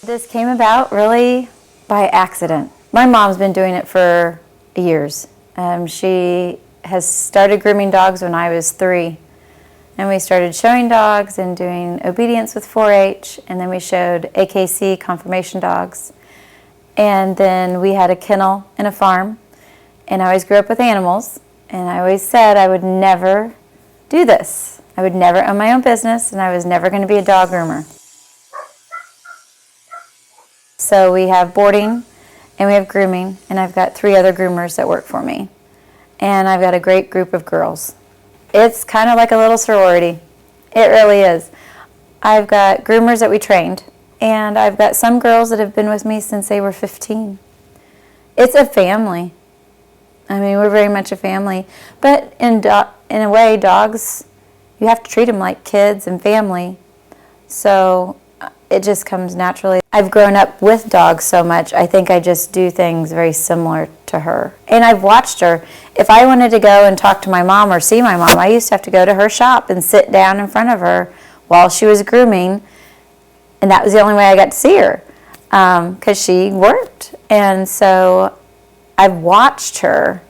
This came about really by accident. My mom's been doing it for years. She has started grooming dogs when I was 3. And we started showing dogs and doing obedience with 4-H, and then we showed AKC confirmation dogs. And then we had a kennel and a farm, and I always grew up with animals, and I always said I would never do this. I would never own my own business, and I was never going to be a dog groomer. So we have boarding, and we have grooming, and I've got 3 other groomers that work for me. And I've got a great group of girls. It's kind of like a little sorority. It really is. I've got groomers that we trained, and I've got some girls that have been with me since they were 15. It's a family. I mean, we're very much a family. But in a way, dogs, you have to treat them like kids and family. So it just comes naturally. I've grown up with dogs so much, I think I just do things very similar to her. And I've watched her. If I wanted to go and talk to my mom or see my mom, I used to have to go to her shop and sit down in front of her while she was grooming. And that was the only way I got to see her, because she worked. And so I've watched her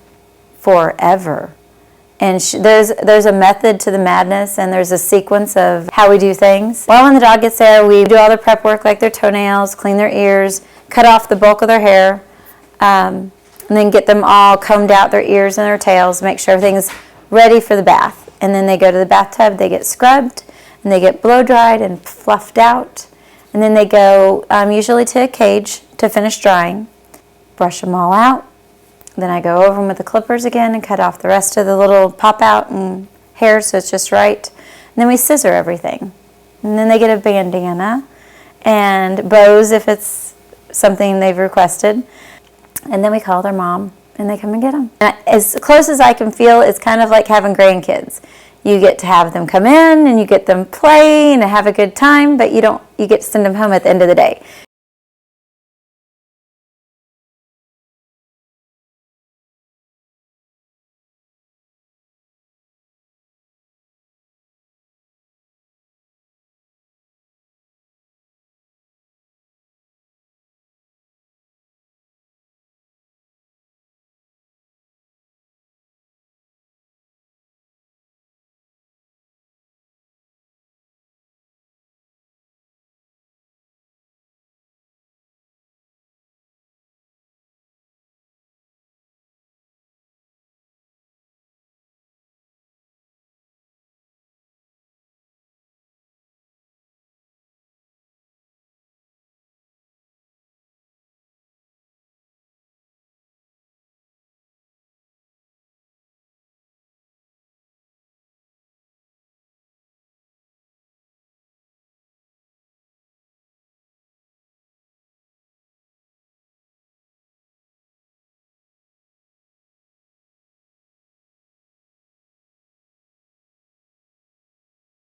forever. And there's a method to the madness, and there's a sequence of how we do things. Well, when the dog gets there, we do all the prep work, like their toenails, clean their ears, cut off the bulk of their hair, and then get them all combed out, their ears and their tails, make sure everything's ready for the bath. And then they go to the bathtub, they get scrubbed, and they get blow dried and fluffed out. And then they go usually to a cage to finish drying, brush them all out. Then I go over them with the clippers again and cut off the rest of the little pop out and hair so it's just right. And then we scissor everything. And then they get a bandana and bows if it's something they've requested. And then we call their mom and they come and get them. And as close as I can feel, it's kind of like having grandkids. You get to have them come in and you get them play and have a good time, but you get to send them home at the end of the day.